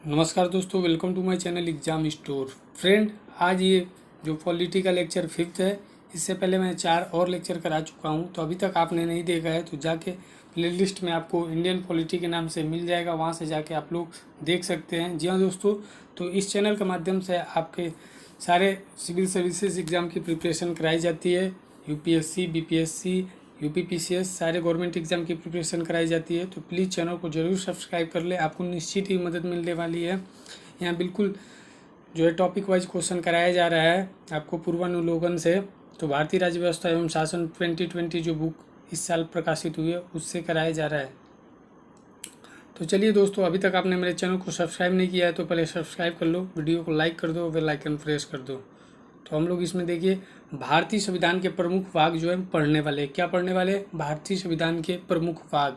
नमस्कार दोस्तों, welcome to my channel exam store. Friend, आज ये जो पॉलिटिकल लेक्चर फिफ्थ है, इससे पहले मैं 4 और लेक्चर करा चुका हूँ। तो अभी तक आपने नहीं देखा है तो जाके प्लेलिस्ट में आपको इंडियन पॉलिटी के नाम से मिल जाएगा, वहाँ से जाके आप लोग देख सकते हैं। जी हाँ दोस्तों, तो इस चैनल के माध्यम से आपके सारे सिविल सर्विसेज एग्ज़ाम की प्रिपरेशन कराई जाती है। यूपीएससी, बीपीएससी, यूपीपीसीएस सारे गवर्नमेंट एग्जाम की प्रिपरेशन कराई जाती है। तो प्लीज़ चैनल को जरूर सब्सक्राइब कर ले, आपको निश्चित ही मदद मिलने वाली है। यहाँ बिल्कुल जो है टॉपिक वाइज क्वेश्चन कराया जा रहा है आपको पूर्वानुलोकन से। तो भारतीय राज्य व्यवस्था एवं शासन 2020 जो बुक इस साल प्रकाशित हुई है उससे कराया जा रहा है। तो चलिए दोस्तों, अभी तक आपने मेरे चैनल को सब्सक्राइब नहीं किया है तो पहले सब्सक्राइब कर लो, वीडियो को लाइक कर दो, बेल आइकन प्रेस कर दो। तो हम लोग इसमें देखिए भारतीय संविधान के प्रमुख भाग जो है पढ़ने वाले। क्या पढ़ने वाले? भारतीय संविधान के प्रमुख भाग।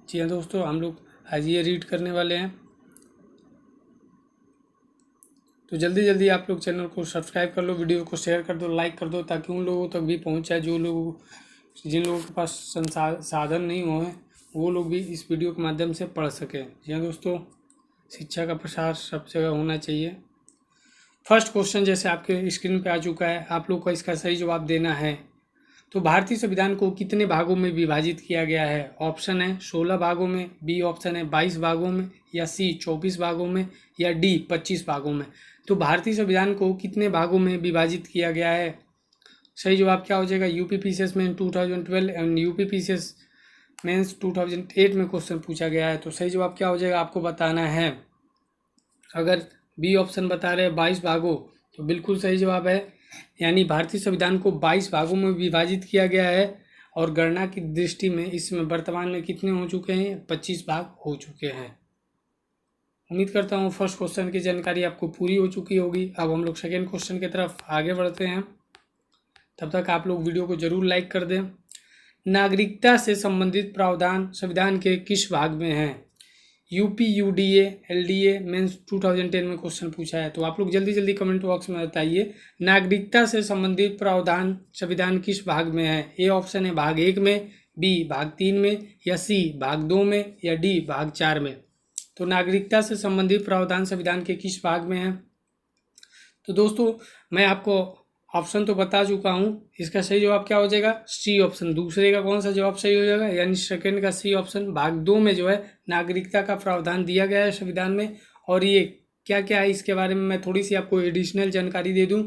जी हाँ दोस्तों, हम लोग आज ये रीड करने वाले हैं। तो जल्दी जल्दी आप लोग चैनल को सब्सक्राइब कर लो, वीडियो को शेयर कर दो, लाइक कर दो, ताकि उन लोगों तक भी पहुँच जाए जिन लोगों के पास साधन नहीं हो है, वो लोग भी इस वीडियो के माध्यम से पढ़ सकें। जी हाँ दोस्तों, शिक्षा का प्रसार सब जगह होना चाहिए। फर्स्ट क्वेश्चन जैसे आपके स्क्रीन पे आ चुका है, आप लोग को इसका सही जवाब देना है। तो भारतीय संविधान को कितने भागों में विभाजित किया गया है? ऑप्शन है 16 भागों में, बी ऑप्शन है 22 भागों में, या सी 24 भागों में, या डी 25 भागों में। तो भारतीय संविधान को कितने भागों में विभाजित किया गया है? सही जवाब क्या हो जाएगा? यूपीपीसीएस में 2012 एंड यूपीपीसीएस मेंस 2008 में क्वेश्चन पूछा गया है। तो सही जवाब क्या हो जाएगा आपको बताना है। अगर बी ऑप्शन बता रहे हैं 22 भागों, तो बिल्कुल सही जवाब है। यानी भारतीय संविधान को 22 भागों में विभाजित किया गया है, और गणना की दृष्टि में इसमें वर्तमान में कितने हो चुके हैं? 25 भाग हो चुके हैं। उम्मीद करता हूँ फर्स्ट क्वेश्चन की जानकारी आपको पूरी हो चुकी होगी। अब हम लोग सेकेंड क्वेश्चन की तरफ आगे बढ़ते हैं। तब तक आप लोग वीडियो को जरूर लाइक कर दें। नागरिकता से संबंधित प्रावधान संविधान के किस भाग में है? यूपी, यूडीए, एलडीए मेंस 2010 में क्वेश्चन पूछा है। तो आप लोग जल्दी जल्दी कमेंट बॉक्स में बताइए, नागरिकता से संबंधित प्रावधान संविधान किस भाग में है? ए ऑप्शन है भाग 1 में, बी भाग 3 में, या सी भाग 2 में, या डी भाग 4 में। तो नागरिकता से संबंधित प्रावधान संविधान के किस भाग में है? तो दोस्तों, मैं आपको ऑप्शन तो बता चुका हूँ। इसका सही जवाब क्या हो जाएगा? C option. दूसरे का कौन सा जवाब सही हो जाएगा? यानी सेकंड का सी ऑप्शन। भाग 2 में जो है नागरिकता का प्रावधान दिया गया है संविधान में। और ये क्या क्या है इसके बारे में मैं थोड़ी सी आपको एडिशनल जानकारी दे दूँ।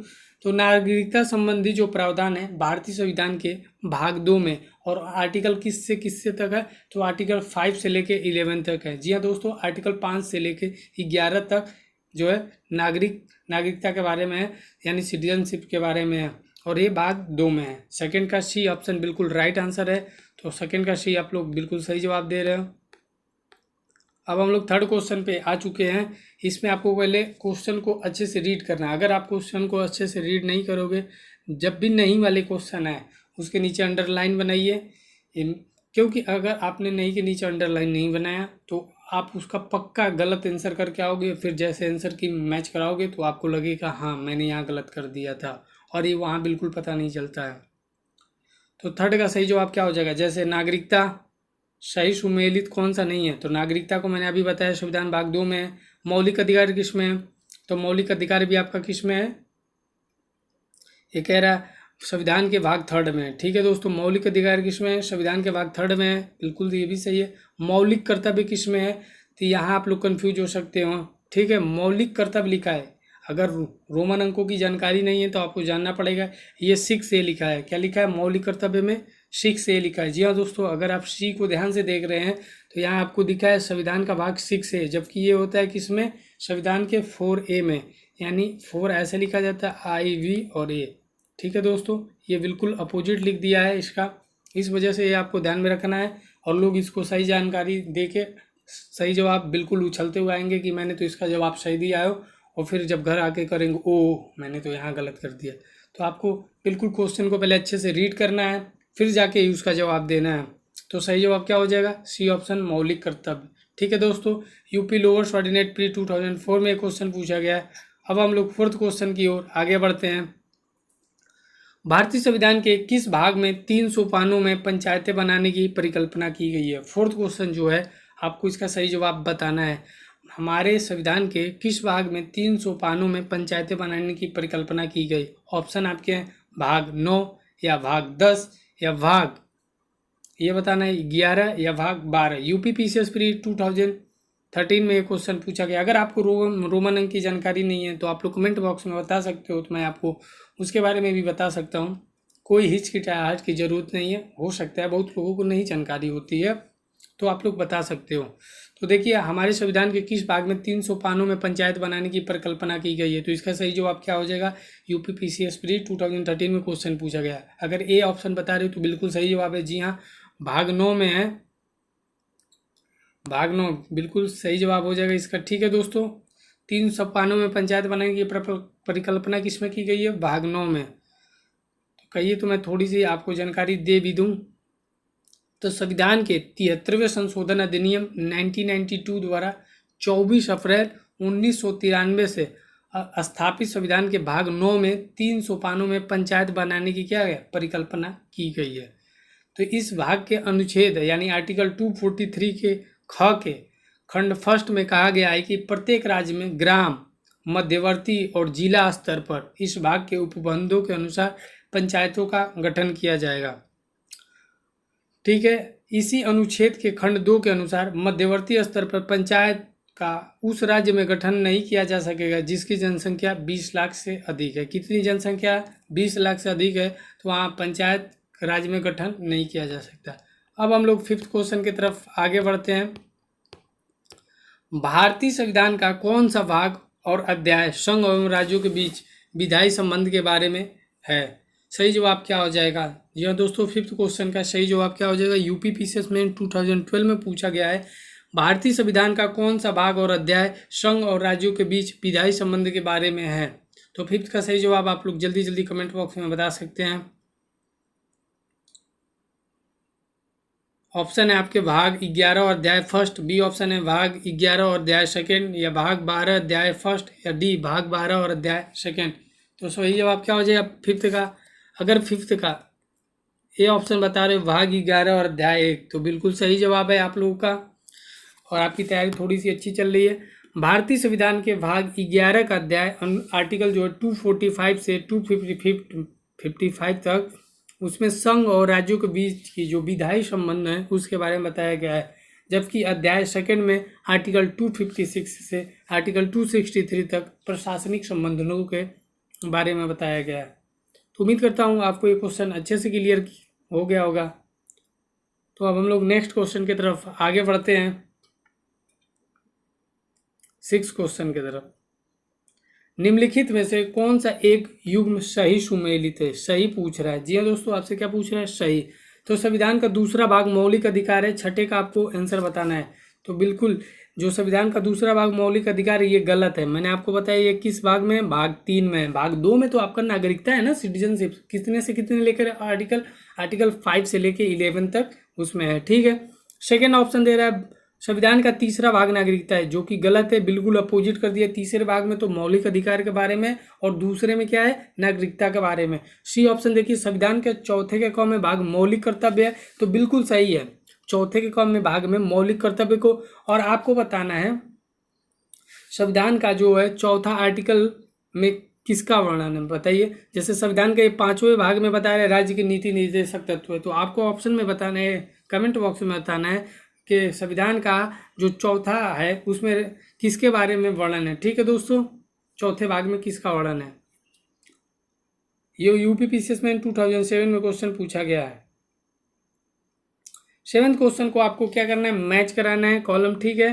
तो नागरिकता संबंधी जो प्रावधान है भारतीय संविधान के भाग 2 में, और आर्टिकल किससे तक है? तो आर्टिकल 5 से लेके 11 तक है। जी हाँ दोस्तों, आर्टिकल 5 से लेके 11 तक जो है नागरिकता के बारे में है, यानी सिटीजनशिप के बारे में है, और ये भाग 2 में है। सेकंड का सी ऑप्शन बिल्कुल राइट आंसर है। तो सेकंड का सी आप लोग बिल्कुल सही जवाब दे रहे हो। अब हम लोग थर्ड क्वेश्चन पे आ चुके हैं। इसमें आपको पहले क्वेश्चन को अच्छे से रीड करना है। अगर आप क्वेश्चन को अच्छे से रीड नहीं करोगे, जब भी नहीं वाले क्वेश्चन है उसके नीचे अंडरलाइन बनाइए, क्योंकि अगर आपने नहीं के नीचे अंडरलाइन नहीं बनाया तो आप उसका पक्का गलत आंसर करके आओगे। फिर जैसे आंसर की मैच कराओगे तो आपको लगेगा हाँ मैंने यहाँ गलत कर दिया था, और ये वहाँ बिल्कुल पता नहीं चलता है। तो थर्ड का सही जवाब क्या हो जाएगा? जैसे नागरिकता सही सुमेलित कौन सा नहीं है? तो नागरिकता को मैंने अभी बताया संविधान भाग 2 में है। मौलिक अधिकार किस में है? तो मौलिक अधिकार भी आपका किस में है? ये कह रहा है संविधान के भाग 3 में। ठीक है दोस्तों, मौलिक अधिकार किस में है? संविधान के भाग 3 में है। बिल्कुल, ये भी सही है। मौलिक कर्तव्य किस में है? तो यहाँ आप लोग कंफ्यूज हो सकते हो। ठीक है, मौलिक कर्तव्य लिखा है। अगर रोमन अंकों की जानकारी नहीं है तो आपको जानना पड़ेगा। ये 6A लिखा है। क्या लिखा है? मौलिक कर्तव्य में 6A लिखा है। जी हाँ दोस्तों, अगर आप सी को ध्यान से देख रहे हैं तो यहाँ आपको दिखा है संविधान का भाग 6A, जबकि ये होता है किसमें? संविधान के 4A में। यानी 4 ऐसे लिखा जाता है, IV और A। ठीक है दोस्तों, ये बिल्कुल अपोजिट लिख दिया है इसका। इस वजह से ये आपको ध्यान में रखना है, और लोग इसको सही जानकारी दे के सही जवाब बिल्कुल उछलते हुए आएंगे कि मैंने तो इसका जवाब सही दिया है, और फिर जब घर आके करेंगे ओ मैंने तो यहाँ गलत कर दिया। तो आपको बिल्कुल क्वेश्चन को पहले अच्छे से रीड करना है, फिर जाके ही उसका जवाब देना है। तो सही जवाब क्या हो जाएगा? सी ऑप्शन, मौलिक कर्तव्य। ठीक है दोस्तों, यूपी लोअर सबऑर्डिनेट प्री 2004 में क्वेश्चन पूछा गया है। अब हम लोग फोर्थ क्वेश्चन की ओर आगे बढ़ते हैं। भारतीय संविधान के किस भाग में 3 सोपानों में पंचायतें बनाने की परिकल्पना की गई है? फोर्थ क्वेश्चन जो है आपको इसका सही जवाब बताना है। हमारे संविधान के किस भाग में 300 पानों में पंचायतें बनाने की परिकल्पना की गई? ऑप्शन आपके हैं भाग 9 या भाग 10 या भाग, ये बताना है 11 या भाग 12। यूपी पीसीएस प्री 2013 में ये क्वेश्चन पूछा गया। अगर आपको रोमन अंक की जानकारी नहीं है तो आप लोग कमेंट बॉक्स में बता सकते हो, तो मैं आपको उसके बारे में भी बता सकता हूँ। कोई हिचकिचाहट की ज़रूरत नहीं है, हो सकता है बहुत लोगों को नहीं जानकारी होती है, तो आप लोग बता सकते हो। तो देखिए हमारे संविधान के किस भाग में 300 पानों में पंचायत बनाने की परिकल्पना की गई है? तो इसका सही जवाब क्या हो जाएगा? यूपी पीसीएस प्री 2013 में क्वेश्चन पूछा गया। अगर ए ऑप्शन बता रहे हो तो बिल्कुल सही जवाब है। जी हाँ, भाग 9 में है, भाग 9 बिल्कुल सही जवाब हो जाएगा इसका। ठीक है दोस्तों, 300 पानों में पंचायत बनाने की परिकल्पना किस में की गई है? भाग 9 में। तो कहिए तो मैं थोड़ी सी आपको जानकारी दे भी दूं। तो संविधान के 73वें संशोधन अधिनियम 1992 द्वारा 24 अप्रैल 1993 से स्थापित संविधान के भाग 9 में 300 पानों में पंचायत बनाने की क्या है? परिकल्पना की गई है। तो इस भाग के अनुच्छेद यानी आर्टिकल 243 के ख के खंड फर्स्ट में कहा गया है कि प्रत्येक राज्य में ग्राम, मध्यवर्ती और जिला स्तर पर इस भाग के उपबंधों के अनुसार पंचायतों का गठन किया जाएगा। ठीक है, इसी अनुच्छेद के खंड 2 के अनुसार मध्यवर्ती स्तर पर पंचायत का उस राज्य में गठन नहीं किया जा सकेगा जिसकी जनसंख्या 20 लाख से अधिक है। कितनी जनसंख्या? 20 लाख से अधिक है, तो वहाँ पंचायत राज्य में गठन नहीं किया जा सकता। अब हम लोग 5th क्वेश्चन की तरफ आगे बढ़ते हैं। भारतीय संविधान का कौन सा भाग और अध्याय संघ एवं राज्यों के बीच विधायी संबंध के बारे में है? सही जवाब क्या हो जाएगा? जी हाँ दोस्तों, 5th क्वेश्चन का सही जवाब क्या हो जाएगा? यूपी पीसीएस में 2012 में पूछा गया है, भारतीय संविधान का कौन सा भाग और अध्याय संघ और राज्यों के बीच विधायी संबंध के बारे में है? तो 5th का सही जवाब आप लोग जल्दी जल्दी कमेंट बॉक्स में बता सकते हैं। ऑप्शन है आपके भाग 11 और अध्याय फर्स्ट, बी ऑप्शन है भाग 11 और अध्याय सेकेंड, या भाग 12 अध्याय फर्स्ट, या डी भाग 12 और अध्याय सेकेंड। तो सही जवाब क्या हो जाएगा 5th का? अगर 5th का ए ऑप्शन बता रहे हो भाग 11 और अध्याय 1, तो बिल्कुल सही जवाब है आप लोगों का, और आपकी तैयारी थोड़ी सी अच्छी चल रही है। भारतीय संविधान के भाग 11 का अध्याय आर्टिकल जो है 245 से 255 तक, उसमें संघ और राज्यों के बीच की जो विधायी संबंध है उसके बारे में बताया गया है, जबकि अध्याय सेकंड में आर्टिकल 256 से आर्टिकल 263 तक प्रशासनिक संबंधों के बारे में बताया गया है। तो उम्मीद करता हूँ आपको ये क्वेश्चन अच्छे से क्लियर हो गया होगा। तो अब हम लोग नेक्स्ट क्वेश्चन की तरफ आगे बढ़ते हैं, 6th क्वेश्चन की तरफ। निम्नलिखित में से कौन सा एक युग्म सही सुमेलित है? सही पूछ रहा है। जी हाँ दोस्तों, आपसे क्या पूछ रहा है? सही। तो संविधान का दूसरा भाग मौलिक अधिकार है, छठे का आपको आंसर बताना है। तो बिल्कुल जो संविधान का दूसरा भाग मौलिक अधिकार है ये गलत है। मैंने आपको बताया ये किस भाग में? भाग 3 में। भाग 2 में तो आपका नागरिकता है ना, सिटीजनशिप, कितने से कितने लेकर आर्टिकल 5 से लेकर 11 तक उसमें है। ठीक है, सेकेंड ऑप्शन दे रहा है संविधान का तीसरा भाग नागरिकता है, जो कि गलत है, बिल्कुल अपोजिट कर दिया। तीसरे भाग में तो मौलिक अधिकार के बारे में और दूसरे में क्या है? नागरिकता के बारे में। सी ऑप्शन देखिए, संविधान के चौथे के क में भाग मौलिक कर्तव्य है, तो बिल्कुल सही है। चौथे के क में भाग में मौलिक कर्तव्य को, और आपको बताना है संविधान का जो है चौथा आर्टिकल में किसका वर्णन है, बताइए। जैसे संविधान के 5वें भाग में बताया है राज्य के नीति निर्देशक तत्व है, तो आपको ऑप्शन में बताना है, कमेंट बॉक्स में बताना है कि संविधान का जो चौथा है उसमें किसके बारे में वर्णन है। ठीक है दोस्तों, चौथे भाग में किसका वर्णन है? ये यूपी पीसीएस में 2007 में क्वेश्चन पूछा गया है। 7th क्वेश्चन को आपको क्या करना है? मैच कराना है कॉलम। ठीक है,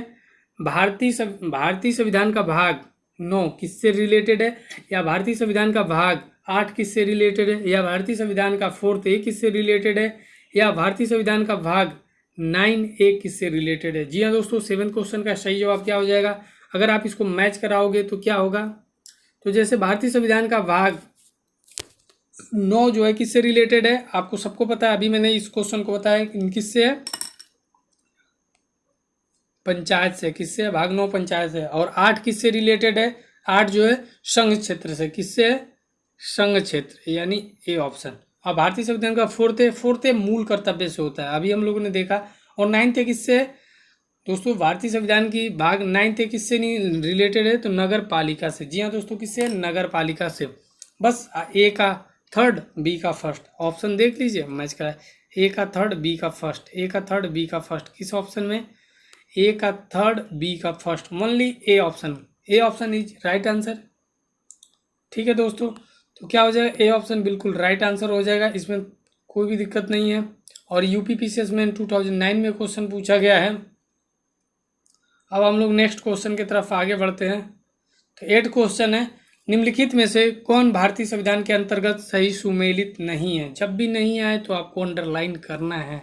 भारतीय संविधान का भाग 9 किससे रिलेटेड है, या भारतीय संविधान का भाग 8 किससे रिलेटेड है, या भारतीय संविधान का 4th ए किससे रिलेटेड है, या भारतीय संविधान का भाग 9A किससे रिलेटेड है? जी हाँ दोस्तों, 7th क्वेश्चन का सही जवाब क्या हो जाएगा? अगर आप इसको मैच कराओगे तो क्या होगा? तो जैसे भारतीय संविधान का भाग 9 जो है किससे रिलेटेड है, आपको सबको पता है। अभी मैंने इस क्वेश्चन को बताया किससे है? पंचायत से। किससे है? भाग 9 पंचायत से। और 8 किससे रिलेटेड है? 8 जो है संघ क्षेत्र से। किससे है? संघ क्षेत्र, यानी ए ऑप्शन। अब भारतीय संविधान का 4th है मूल कर्तव्य से होता है, अभी हम लोगों ने देखा। और 9th किससे? दोस्तों भारतीय संविधान की भाग 9 किससे नहीं रिलेटेड है? तो नगर पालिका से। जी हाँ दोस्तों, किससे? नगर पालिका से। बस ए का थर्ड, बी का फर्स्ट। ऑप्शन देख लीजिए, मैच करा। ए का थर्ड, बी का फर्स्ट, ए का थर्ड, बी का फर्स्ट। किस ऑप्शन में? ए का थर्ड, बी का first. Only A option. A option is right answer. ठीक है दोस्तों, तो क्या हो जाएगा? ए ऑप्शन बिल्कुल राइट आंसर हो जाएगा, इसमें कोई भी दिक्कत नहीं है। और यूपीपीसीएस में 2009 में क्वेश्चन पूछा गया है। अब हम लोग नेक्स्ट क्वेश्चन की तरफ आगे बढ़ते हैं। तो 8 क्वेश्चन है, निम्नलिखित में से कौन भारतीय संविधान के अंतर्गत सही सुमेलित नहीं है? जब भी नहीं आए तो आपको अंडरलाइन करना है।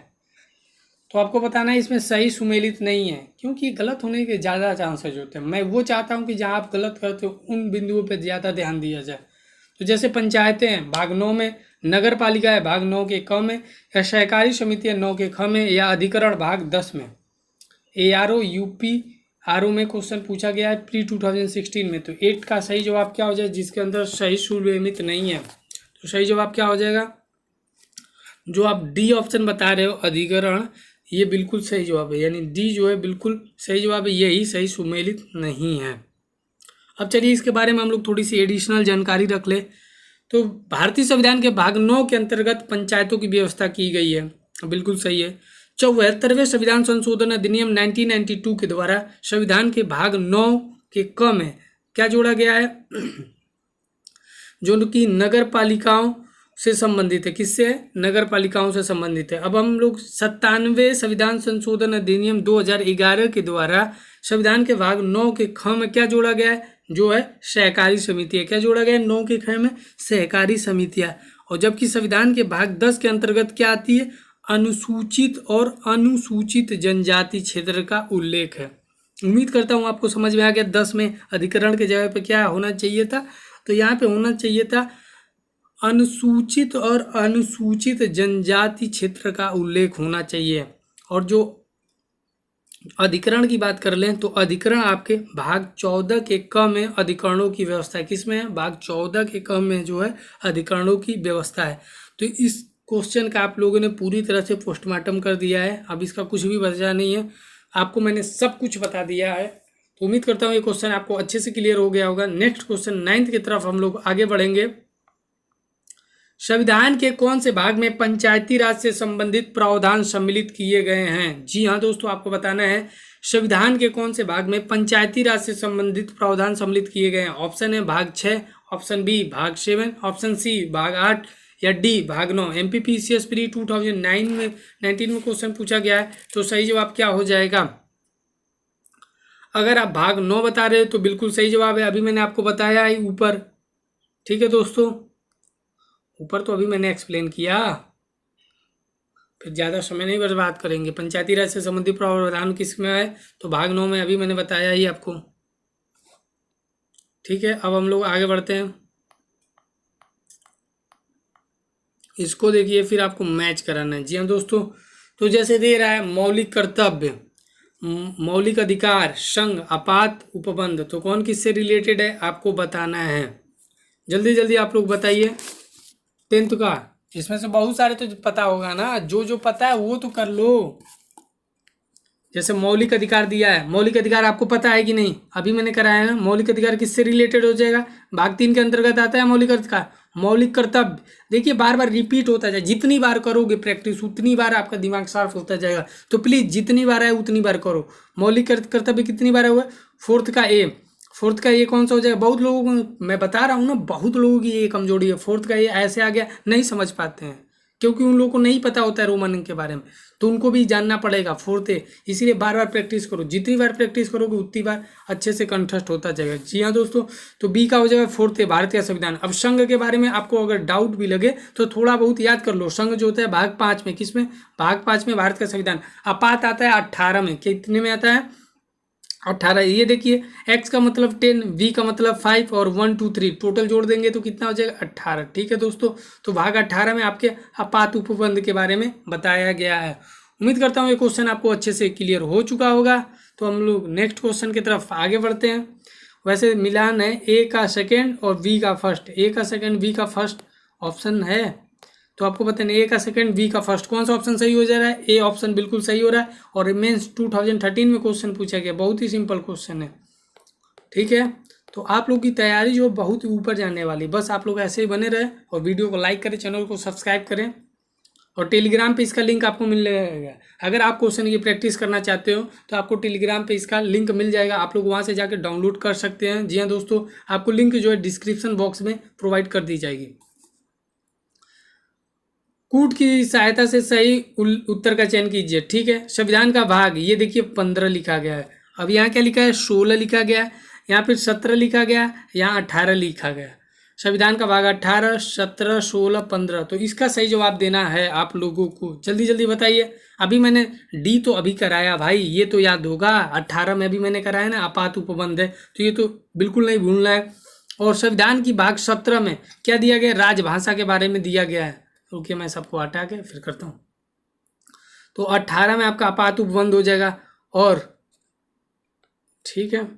तो आपको बताना है इसमें सही सुमेलित नहीं है, क्योंकि गलत होने के ज़्यादा चांसेज होते हैं। मैं वो चाहता हूँ कि जहाँ आप गलत करते हो उन बिंदुओं पर ज़्यादा ध्यान दिया जाए। तो जैसे पंचायतें हैं भाग 9 में, नगर पालिका है भाग 9 के क में, या सहकारी समितियाँ 9 के ख में, या अधिकरण भाग 10 में। ARO यूपी आरओ में क्वेश्चन पूछा गया है प्री 2016 में। तो 8 का सही जवाब क्या हो जाए? जिसके अंदर सही सुमेलित नहीं है, तो सही जवाब क्या हो जाएगा? जो आप डी ऑप्शन बता रहे हो अधिकरण, ये बिल्कुल सही जवाब है। यानी डी जो है बिल्कुल सही जवाब है, यही सही सुमेलित नहीं है। अब चलिए इसके बारे में हम लोग थोड़ी सी एडिशनल जानकारी रख ले। तो भारतीय संविधान के भाग 9 के अंतर्गत पंचायतों की व्यवस्था की गई है, बिल्कुल सही है। 74वें संविधान संशोधन अधिनियम 1992 के द्वारा संविधान के भाग 9 के क में क्या जोड़ा गया है? जो कि नगर पालिकाओं से संबंधित है। किससे है? नगर पालिकाओं से संबंधित है। अब हम लोग 97वें संविधान संशोधन अधिनियम 2011 के द्वारा संविधान के भाग 9 के ख में क्या जोड़ा गया है? जो है सहकारी समितियाँ। क्या जोड़ा गया है? 9 के ख में सहकारी समितियाँ। और जबकि संविधान के भाग 10 के अंतर्गत क्या आती है? अनुसूचित और अनुसूचित जनजाति क्षेत्र का उल्लेख है। उम्मीद करता हूँ आपको समझ में आ गया। 10 में अधिकरण के जगह पे क्या होना चाहिए था? तो यहाँ पे होना चाहिए था अनुसूचित और अनुसूचित जनजाति क्षेत्र का उल्लेख होना चाहिए। और जो अधिकरण की बात कर लें तो अधिकरण आपके भाग 14 के क में अधिकरणों की व्यवस्था है। किसमें है? भाग 14 के क में जो है अधिकरणों की व्यवस्था है। तो इस क्वेश्चन का आप लोगों ने पूरी तरह से पोस्टमार्टम कर दिया है, अब इसका कुछ भी बचा नहीं है। आपको मैंने सब कुछ बता दिया है। तो उम्मीद करता हूँ ये क्वेश्चन आपको अच्छे से क्लियर हो गया होगा। नेक्स्ट क्वेश्चन 9th की तरफ हम लोग आगे बढ़ेंगे। संविधान के कौन से भाग में पंचायती राज से संबंधित प्रावधान सम्मिलित किए गए हैं? जी हाँ दोस्तों, आपको बताना है संविधान के कौन से भाग में पंचायती राज से संबंधित प्रावधान सम्मिलित किए गए हैं। ऑप्शन है भाग 6, ऑप्शन बी भाग 7, ऑप्शन सी भाग 8, या डी भाग 9। MPPCS प्री 2019 में क्वेश्चन पूछा गया है। तो सही जवाब क्या हो जाएगा? अगर आप भाग 9 बता रहे हो तो बिल्कुल सही जवाब है, अभी मैंने आपको बताया है ऊपर। ठीक है दोस्तों, ऊपर तो अभी मैंने एक्सप्लेन किया, फिर ज़्यादा समय नहीं बर्बाद करेंगे। पंचायती राज से संबंधित प्रावधान किसमें है? तो भाग 9 में, अभी मैंने बताया ही आपको। ठीक है, अब हम लोग आगे बढ़ते हैं। इसको देखिए, फिर आपको मैच कराना है। जी हाँ दोस्तों, तो जैसे दे रहा है मौलिक कर्तव्य, मौलिक अधिकार, संघ, आपात, उपबंध, तो कौन किससे रिलेटेड है आपको बताना है। जल्दी जल्दी आप लोग बताइए। 10th का इसमें से बहुत सारे तो पता होगा ना, जो जो पता है वो तो कर लो। जैसे मौलिक अधिकार दिया है, मौलिक अधिकार आपको पता है कि नहीं? अभी मैंने कराया है। मौलिक अधिकार किससे रिलेटेड हो जाएगा? भाग 3 के अंतर्गत आता है मौलिक अधिकार। मौलिक कर्तव्य, देखिए बार बार रिपीट होता जाए, जितनी बार करोगे प्रैक्टिस उतनी बार आपका दिमाग शार्प होता जाएगा। तो प्लीज जितनी बार आए उतनी बार करो। मौलिक कर्तव्य कितनी बार हुआ? 4th का ए। 4th का ये कौन सा हो जाएगा? बहुत लोगों को मैं बता रहा हूँ ना, बहुत लोगों की ये कमजोरी है। 4th का ये ऐसे आ गया, नहीं समझ पाते हैं, क्योंकि उन लोगों को नहीं पता होता है रोमन के बारे में। तो उनको भी जानना पड़ेगा 4th है, इसीलिए बार बार प्रैक्टिस करो। जितनी बार प्रैक्टिस करोगे उतनी बार अच्छे से कंठस्थ होता जाएगा। जी हाँ दोस्तों, तो बी का हो जाएगा 4th है भारतीय संविधान। अब संघ के बारे में आपको अगर डाउट भी लगे तो थोड़ा बहुत याद कर लो। संघ जो होता है भाग 5 में, किसमें? भाग 5 में भारत का संविधान। आपात आता है 18 में, कितने में आता है? 18। ये देखिए, x का मतलब 10, v का मतलब 5 और 1 2 3 टोटल जोड़ देंगे तो कितना हो जाएगा? 18। ठीक है दोस्तों, तो भाग 18 में आपके आपात उपबंध के बारे में बताया गया है। उम्मीद करता हूँ ये क्वेश्चन आपको अच्छे से क्लियर हो चुका होगा। तो हम लोग नेक्स्ट क्वेश्चन की तरफ आगे बढ़ते हैं। वैसे मिलान है ए का सेकेंड और वी का फर्स्ट। ए का सेकेंड, वी का फर्स्ट ऑप्शन है, तो आपको पता नहीं ए का सेकंड, बी का फर्स्ट, कौन सा ऑप्शन सही हो जा रहा है? ए ऑप्शन बिल्कुल सही हो रहा है। और मेंस 2013 में क्वेश्चन पूछा गया, बहुत ही सिंपल क्वेश्चन है, ठीक है। तो आप लोग की तैयारी जो बहुत ही ऊपर जाने वाली, बस आप लोग ऐसे ही बने रहे और वीडियो को लाइक करें, चैनल को सब्सक्राइब करें। और टेलीग्राम पे इसका लिंक आपको मिल जाएगा। अगर आप क्वेश्चन की प्रैक्टिस करना चाहते हो तो आपको टेलीग्राम पे इसका लिंक मिल जाएगा, आप लोग वहाँ से जाकर डाउनलोड कर सकते हैं। जी हाँ दोस्तों, आपको लिंक जो है डिस्क्रिप्शन बॉक्स में प्रोवाइड कर दी जाएगी। कूट की सहायता से सही उत्तर का चयन कीजिए, ठीक है। संविधान का भाग, ये देखिए 15 लिखा गया है। अब यहाँ क्या लिखा है? 16 लिखा गया, यहाँ फिर 17 लिखा गया, यहाँ 18 लिखा गया। संविधान का भाग 18, 17, 16, 15। तो इसका सही जवाब देना है आप लोगों को। जल्दी जल्दी बताइए। अभी मैंने डी तो अभी कराया भाई, ये तो याद होगा। 18 में भी मैंने कराया ना, आपात उपबंध है, तो ये तो बिल्कुल नहीं भूलना है। और संविधान की भाग 17 में क्या दिया गया? राजभाषा के बारे में दिया गया है। रुकिए मैं सबको हटा के फिर करता हूँ। तो 18 में आपका आपात उपबंध हो जाएगा। और ठीक है,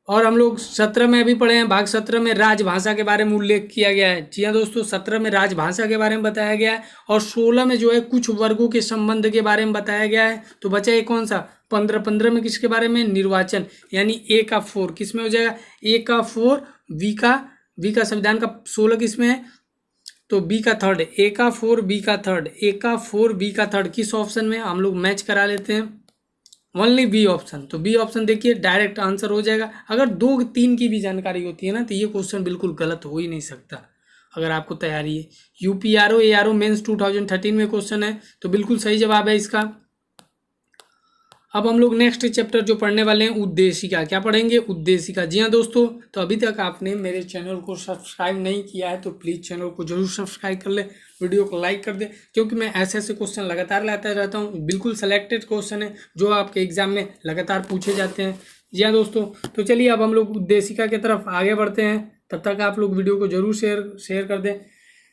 और हम लोग 17 में अभी पढ़े हैं, भाग 17 में राजभाषा के बारे में उल्लेख किया गया है। जी हाँ दोस्तों, 17 में राजभाषा के बारे में बताया गया है। और 16 में जो है कुछ वर्गों के संबंध के बारे में बताया गया है। तो बचा ये कौन सा? 15 में किसके बारे में? निर्वाचन, यानी ए का 4 किस में हो जाएगा? ए का 4, वी का संविधान का 16 किस में है? तो बी का थर्ड, ए का 4, बी का थर्ड, ए का 4, बी का थर्ड किस ऑप्शन में? हम लोग मैच करा लेते हैं, ओनली बी ऑप्शन। तो बी ऑप्शन देखिए डायरेक्ट आंसर हो जाएगा। अगर 2-3 की भी जानकारी होती है ना, तो ये क्वेश्चन बिल्कुल गलत हो ही नहीं सकता। अगर आपको तैयारी है, यूपीआरओ एआरओ मेंस 2013 में क्वेश्चन है, तो बिल्कुल सही जवाब है इसका। अब हम लोग नेक्स्ट चैप्टर जो पढ़ने वाले हैं, उद्देशिका। क्या पढ़ेंगे? उद्देशिका। जी हाँ दोस्तों, तो अभी तक आपने मेरे चैनल को सब्सक्राइब नहीं किया है तो प्लीज़ चैनल को जरूर सब्सक्राइब कर ले, वीडियो को लाइक कर दे, क्योंकि मैं ऐसे ऐसे क्वेश्चन लगातार लाता रहता हूँ। बिल्कुल सेलेक्टेड क्वेश्चन है जो आपके एग्जाम में लगातार पूछे जाते हैं। जी हाँ दोस्तों, तो चलिए अब हम लोग उद्देशिका की तरफ आगे बढ़ते हैं। तब तक आप लोग वीडियो को जरूर शेयर कर दें।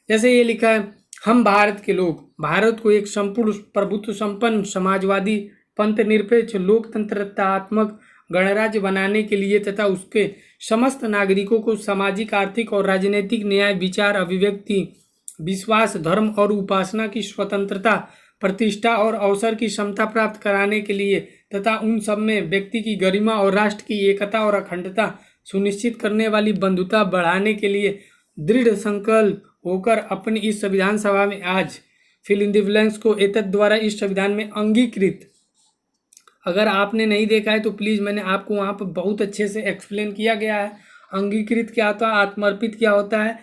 जैसे ये लिखा है, हम भारत के लोग भारत को एक संपूर्ण प्रभुत्व संपन्न समाजवादी पंथ निरपेक्ष लोकतंत्रात्मक गणराज्य बनाने के लिए तथा उसके समस्त नागरिकों को सामाजिक आर्थिक और राजनीतिक न्याय विचार अभिव्यक्ति विश्वास धर्म और उपासना की स्वतंत्रता प्रतिष्ठा और अवसर की क्षमता प्राप्त कराने के लिए तथा उन सब में व्यक्ति की गरिमा और राष्ट्र की एकता और अखंडता सुनिश्चित करने वाली बंधुता बढ़ाने के लिए दृढ़ संकल्प होकर अपनी इस संविधान सभा में आज फिल इन द ब्लैंक्स को एतद द्वारा इस संविधान में अंगीकृत। अगर आपने नहीं देखा है तो प्लीज़, मैंने आपको वहाँ पर बहुत अच्छे से एक्सप्लेन किया गया है। अंगीकृत क्या होता है, आत्मर्पित क्या होता है,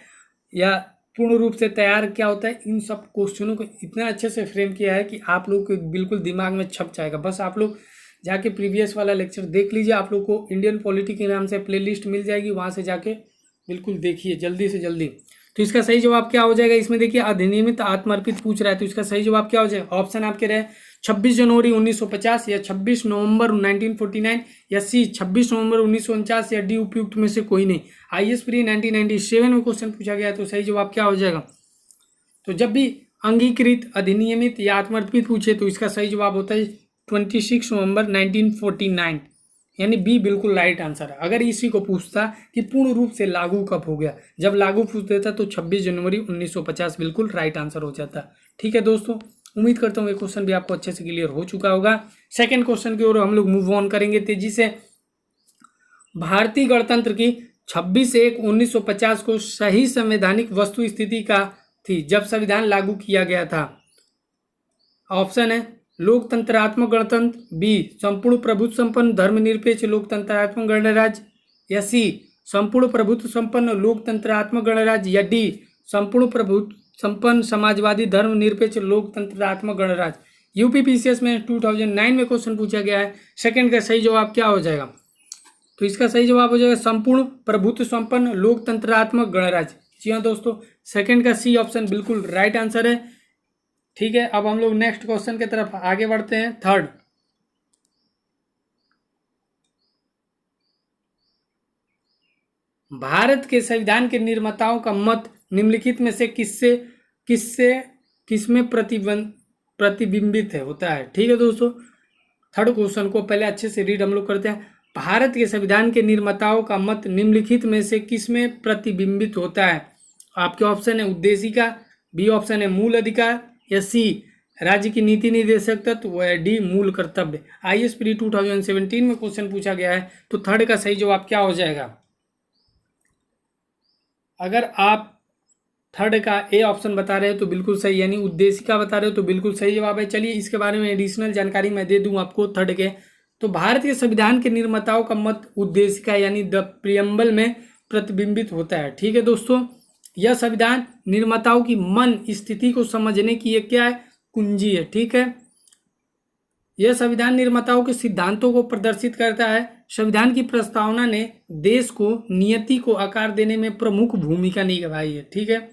या पूर्ण रूप से तैयार क्या होता है, इन सब क्वेश्चनों को इतना अच्छे से फ्रेम किया है कि आप लोग के बिल्कुल दिमाग में छप जाएगा। बस आप लोग जाके प्रीवियस वाला लेक्चर देख लीजिए। आप लोग को इंडियन पॉलिटी के नाम से प्लेलिस्ट मिल जाएगी, वहाँ से जाके बिल्कुल देखिए जल्दी से जल्दी। तो इसका सही जवाब क्या हो जाएगा? इसमें देखिए अधिनियमित आत्मर्पित पूछ रहा है, तो इसका सही जवाब क्या हो जाएगा? ऑप्शन आपके रहे 26 जनवरी 1950 या 26 नवंबर 1949 या सी 26 नवंबर 1949 या डी उपयुक्त में से कोई नहीं। आईएएस प्री 1997 में क्वेश्चन पूछा गया, तो सही जवाब क्या हो जाएगा? तो जब भी अंगीकृत अधिनियमित या आत्मर्पित पूछे तो इसका सही जवाब होता है 26 नवंबर 1949, यानी बी बिल्कुल राइट आंसर है। अगर इसी को पूछता कि पूर्ण रूप से लागू कब हो गया, जब लागू पूछ देता तो 26 जनवरी 1950 बिल्कुल राइट आंसर हो जाता। ठीक है दोस्तों, उम्मीद करता हूँ ये क्वेश्चन भी आपको अच्छे से क्लियर हो चुका होगा। सेकंड क्वेश्चन की ओर हम लोग मूव ऑन करेंगे तेजी से। भारतीय गणतंत्र की 26/1/1950 को सही संवैधानिक वस्तु स्थिति का थी जब संविधान लागू किया गया था। ऑप्शन है लोकतंत्रात्मक गणतंत्र, बी संपूर्ण प्रभुत्व संपन्न धर्मनिरपेक्ष लोकतंत्रात्मक गणराज्य, या सी संपूर्ण प्रभुत्व संपन्न लोकतंत्रात्मक गणराज्य, या डी संपूर्ण प्रभुत्व संपन्न समाजवादी धर्मनिरपेक्ष लोकतंत्रात्मक गणराज्य। यूपीपीसीएस में 2009 में क्वेश्चन पूछा गया है। सेकंड का सही जवाब क्या हो जाएगा? तो इसका सही जवाब हो जाएगा संपूर्ण प्रभुत्व संपन्न लोकतंत्रात्मक गणराज्य। जी हाँ दोस्तों, सेकंड का सी ऑप्शन बिल्कुल राइट आंसर है। ठीक है, अब हम लोग नेक्स्ट क्वेश्चन की तरफ आगे बढ़ते हैं। थर्ड, भारत के संविधान के निर्माताओं का मत निम्नलिखित में से किसमें प्रतिबिंबित है होता है। ठीक है दोस्तों, थर्ड क्वेश्चन को पहले अच्छे से रीड हम लोग करते हैं। भारत के संविधान के निर्माताओं का मत निम्नलिखित में से किसमें प्रतिबिंबित होता है? आपके ऑप्शन है उद्देशिका, बी ऑप्शन है मूल अधिकार, या सी राज्य की नीति निर्देशक तत्व, या डी मूल कर्तव्य। IAS-प्री 2017 में क्वेश्चन पूछा गया है, तो थर्ड का सही जवाब क्या हो जाएगा? अगर आप थर्ड का ए ऑप्शन बता रहे हो तो बिल्कुल सही, यानी उद्देशिका बता रहे हो तो बिल्कुल सही जवाब है। चलिए इसके बारे में एडिशनल जानकारी मैं दे दूं आपको थर्ड के। तो भारतीय संविधान के निर्माताओं का मत उद्देशिका यानी द प्रियम्बल में प्रतिबिंबित होता है। ठीक है दोस्तों, यह संविधान निर्माताओं की मन स्थिति को समझने की एक क्या है, कुंजी है। ठीक है, यह संविधान निर्माताओं के सिद्धांतों को प्रदर्शित करता है। संविधान की प्रस्तावना ने देश को नियति को आकार देने में प्रमुख भूमिका निभाई है। ठीक है,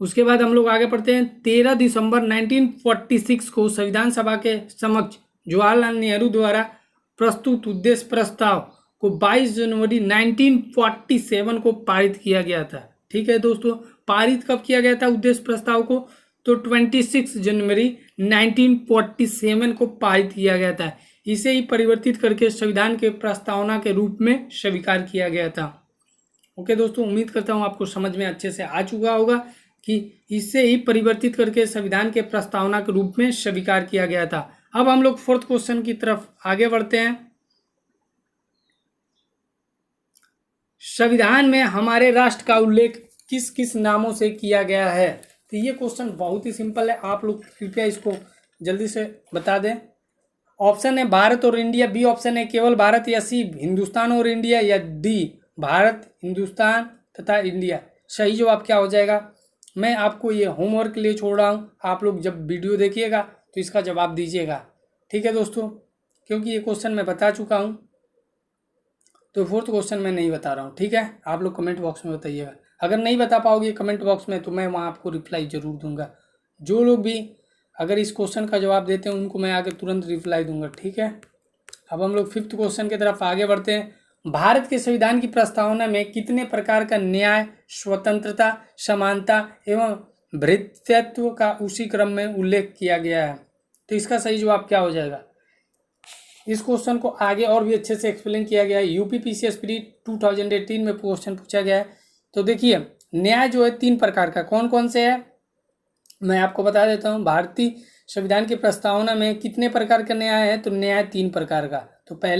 उसके बाद हम लोग आगे पढ़ते हैं। 13 दिसंबर 1946 को संविधान सभा के समक्ष जवाहरलाल नेहरू द्वारा प्रस्तुत उद्देश्य प्रस्ताव को 22 जनवरी 1947 को पारित किया गया था। ठीक है दोस्तों, पारित कब किया गया था उद्देश्य प्रस्ताव को? तो 26 जनवरी 1947 को पारित किया गया था। इसे ही परिवर्तित करके संविधान के प्रस्तावना के रूप में स्वीकार किया गया था। ओके दोस्तों, उम्मीद करता हूँ आपको समझ में अच्छे से आ चुका होगा कि इसे ही परिवर्तित करके संविधान के प्रस्तावना के रूप में स्वीकार किया गया था। अब हम लोग फोर्थ क्वेश्चन की तरफ आगे बढ़ते हैं। संविधान में हमारे राष्ट्र का उल्लेख किस किस नामों से किया गया है? तो ये क्वेश्चन बहुत ही सिंपल है, आप लोग कृपया इसको जल्दी से बता दें। ऑप्शन है भारत और इंडिया, बी ऑप्शन है केवल भारत, या सी हिंदुस्तान और इंडिया, या डी भारत, हिंदुस्तान तथा इंडिया। सही जवाब क्या हो जाएगा? मैं आपको ये होमवर्क के लिए छोड़ रहा हूँ, आप लोग जब वीडियो देखिएगा तो इसका जवाब दीजिएगा। ठीक है दोस्तों, क्योंकि ये क्वेश्चन मैं बता चुका हूँ तो फोर्थ क्वेश्चन मैं नहीं बता रहा हूँ। ठीक है, आप लोग कमेंट बॉक्स में बताइएगा। अगर नहीं बता पाओगे कमेंट बॉक्स में तो मैं वहाँ आपको रिप्लाई जरूर दूंगा। जो लोग भी अगर इस क्वेश्चन का जवाब देते हैं उनको मैं आगे तुरंत रिप्लाई दूंगा। ठीक है, अब हम लोग फिफ्थ क्वेश्चन की तरफ आगे बढ़ते हैं। भारत के संविधान की प्रस्तावना में कितने प्रकार का न्याय, स्वतंत्रता, समानता एवं भ्रातृत्व का उसी क्रम में उल्लेख किया गया है? तो इसका सही जवाब क्या हो जाएगा? इस क्वेश्चन को आगे और भी अच्छे से एक्सप्लेन किया गया है। UPPCS प्री 2018 में क्वेश्चन पूछा गया है। तो देखिए, न्याय जो है 3 प्रकार का, कौन कौन से है मैं आपको बता देता हूँ। भारतीय संविधान की प्रस्तावना में कितने प्रकार का न्याय है? तो न्याय 3 प्रकार का। तो पहले